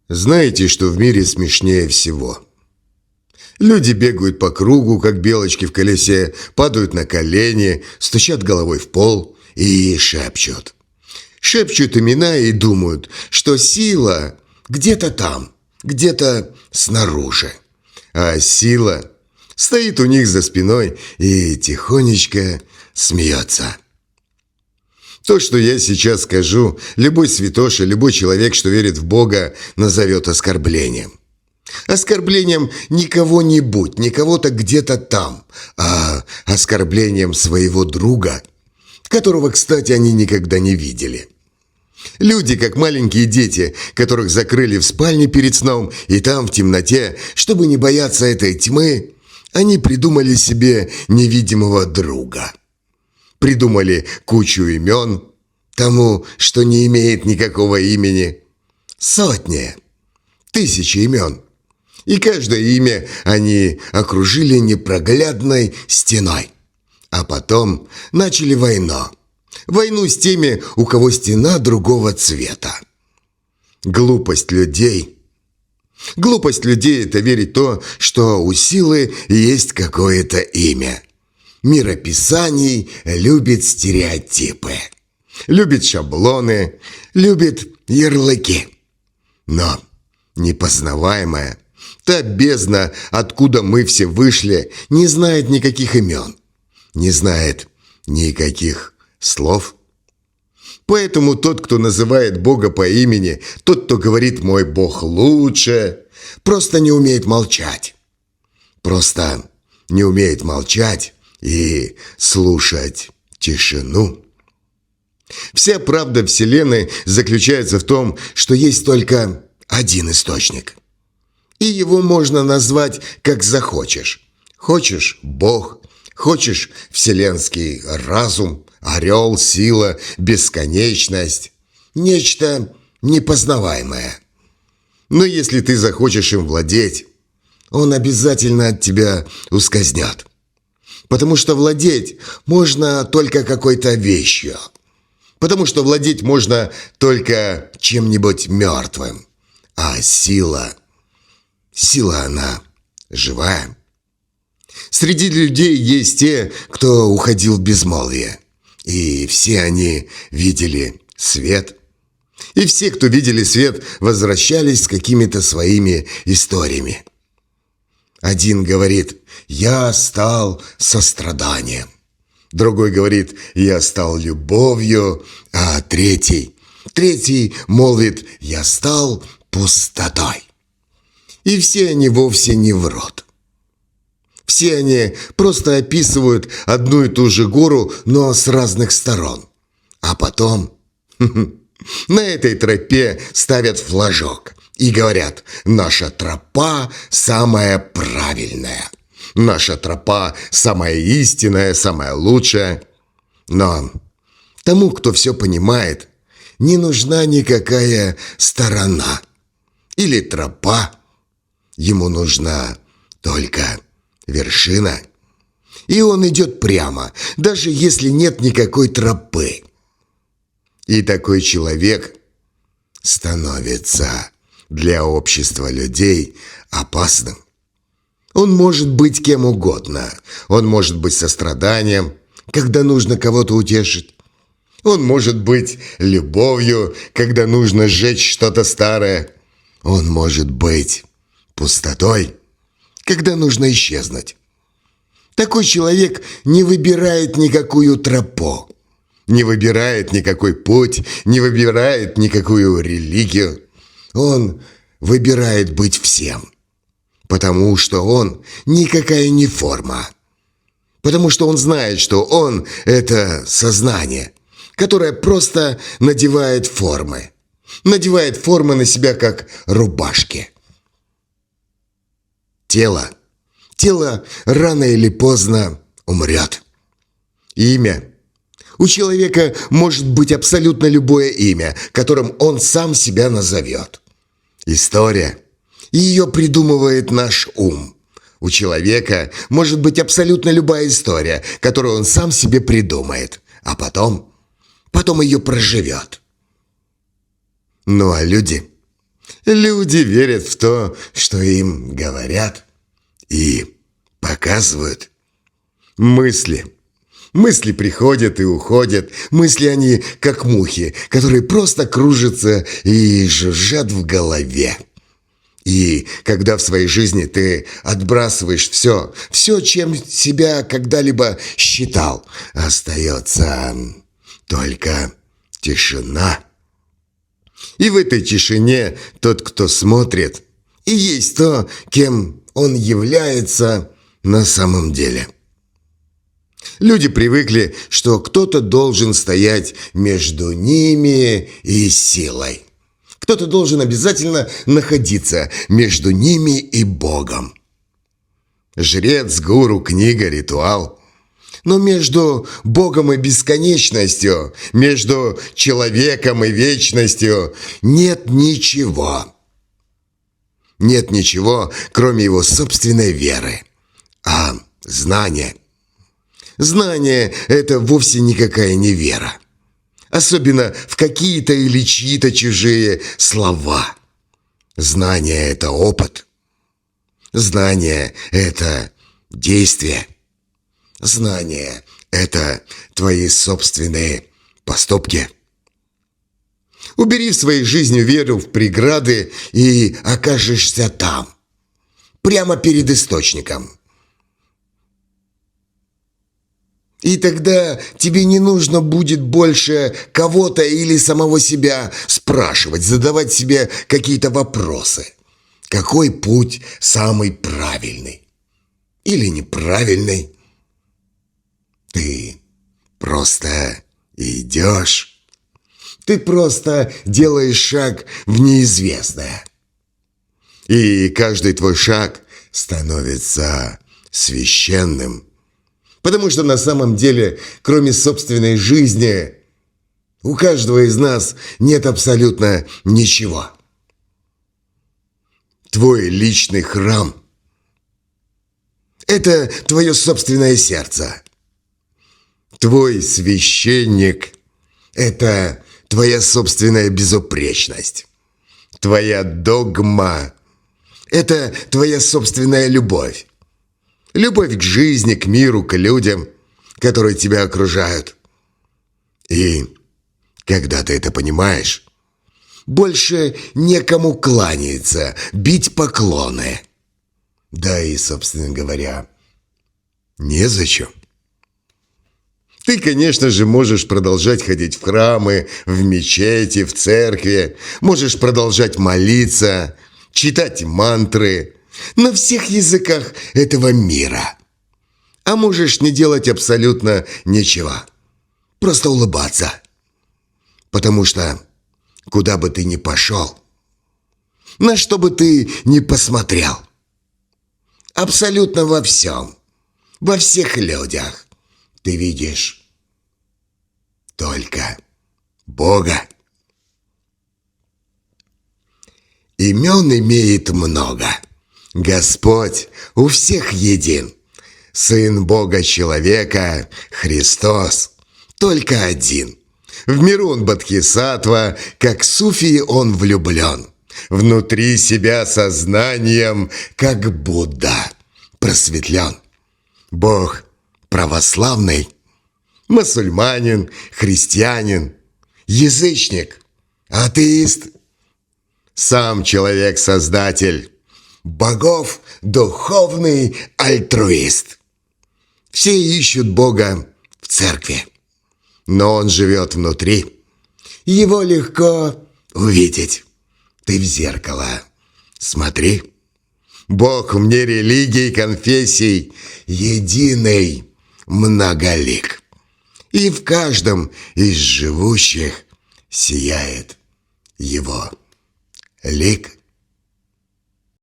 Знаете, что в мире смешнее всего? Люди бегают по кругу, как белочки в колесе, падают на колени, стучат головой в пол и шепчут. Шепчут имена и думают, что сила где-то там, где-то снаружи. А сила стоит у них за спиной и тихонечко смеется. То, что я сейчас скажу, любой святоша, любой человек, что верит в Бога, назовет оскорблением. Оскорблением не кого-нибудь, не кого-то где-то там, а оскорблением своего друга, которого, кстати, они никогда не видели. Люди, как маленькие дети, которых закрыли в спальне перед сном, и там, в темноте, чтобы не бояться этой тьмы, они придумали себе невидимого друга. Придумали кучу имен тому, что не имеет никакого имени. Сотни, тысячи имен. И каждое имя они окружили непроглядной стеной. А потом начали войну. Войну с теми, у кого стена другого цвета. Глупость людей. Глупость людей – это верить в то, что у силы есть какое-то имя. Мирописаний любит стереотипы, любит шаблоны, любит ярлыки. Но непознаваемая, та бездна, откуда мы все вышли, не знает никаких имен, не знает никаких слов. Поэтому тот, кто называет Бога по имени, тот, кто говорит «мой Бог лучше», просто не умеет молчать. Просто не умеет молчать и слушать тишину. Вся правда Вселенной заключается в том, что есть только один источник. И его можно назвать как захочешь. Хочешь – Бог, хочешь – вселенский разум, орел, сила, бесконечность, нечто непознаваемое. Но если ты захочешь им владеть, он обязательно от тебя ускользнет. Потому что владеть можно только какой-то вещью. Потому что владеть можно только чем-нибудь мертвым. А сила она живая. Среди людей есть те, кто уходил в безмолвие. И все они видели свет. И все, кто видели свет, возвращались с какими-то своими историями. Один говорит: «Я стал состраданием». Другой говорит: «Я стал любовью». А третий молвит: «Я стал пустотой». И все они вовсе не врут. Все они просто описывают одну и ту же гору, но с разных сторон. А потом на этой тропе ставят флажок и говорят: «Наша тропа самая правильная. Наша тропа самая истинная, самая лучшая». Но тому, кто все понимает, не нужна никакая сторона или тропа. Ему нужна только вершина. И он идет прямо, даже если нет никакой тропы. И такой человек становится для общества людей опасным. Он может быть кем угодно. Он может быть состраданием, когда нужно кого-то утешить. Он может быть любовью, когда нужно сжечь что-то старое. Он может быть пустотой, когда нужно исчезнуть. Такой человек не выбирает никакую тропу, не выбирает никакой путь, не выбирает никакую религию. Он выбирает быть всем, потому что он никакая не форма, потому что он знает, что он – это сознание, которое просто надевает формы на себя, как рубашки. Тело рано или поздно умрет. Имя. У человека может быть абсолютно любое имя, которым он сам себя назовет. История. Ее придумывает наш ум. У человека может быть абсолютно любая история, которую он сам себе придумает, а потом ее проживет. Ну а люди Люди верят в то, что им говорят и показывают. Мысли. Мысли приходят и уходят. Мысли они как мухи, которые просто кружатся и жужжат в голове. И когда в своей жизни ты отбрасываешь все, чем себя когда-либо считал, остается только тишина. И в этой тишине тот, кто смотрит, и есть то, кем он является на самом деле. Люди привыкли, что кто-то должен стоять между ними и силой. Кто-то должен обязательно находиться между ними и Богом. Жрец, гуру, книга, ритуал. Но между Богом и бесконечностью, между человеком и вечностью нет ничего. Нет ничего, кроме его собственной веры. А знание. Знание – это вовсе никакая не вера. Особенно в какие-то или чьи-то чужие слова. Знание – это опыт. Знание – это действие. Знание – это твои собственные поступки. Убери в своей жизни веру в преграды и окажешься там, прямо перед источником. И тогда тебе не нужно будет больше кого-то или самого себя спрашивать, задавать себе какие-то вопросы. Какой путь самый правильный или неправильный? Ты просто идешь. Ты просто делаешь шаг в неизвестное. И каждый твой шаг становится священным. Потому что на самом деле, кроме собственной жизни, у каждого из нас нет абсолютно ничего. Твой личный храм – это твое собственное сердце. Твой священник – это твоя собственная безупречность. Твоя догма – это твоя собственная любовь. Любовь к жизни, к миру, к людям, которые тебя окружают. И когда ты это понимаешь, больше некому кланяться, бить поклоны. Да и, собственно говоря, незачем. Ты, конечно же, можешь продолжать ходить в храмы, в мечети, в церкви, можешь продолжать молиться, читать мантры на всех языках этого мира. А можешь не делать абсолютно ничего. Просто улыбаться. Потому что куда бы ты ни пошел, на что бы ты ни посмотрел, абсолютно во всем, во всех людях ты видишь только Бога. Имен имеет много. Господь у всех един. Сын Бога-человека, Христос, только один. В миру он бодхисаттва, как суфий он влюблен. Внутри себя сознанием, как Будда, просветлен. Бог православный, мусульманин, христианин, язычник, атеист. Сам человек-создатель. Богов духовный альтруист. Все ищут Бога в церкви, но Он живет внутри. Его легко увидеть. Ты в зеркало смотри. Бог вне религий, конфессий, единый, многолик. И в каждом из живущих сияет Его лик.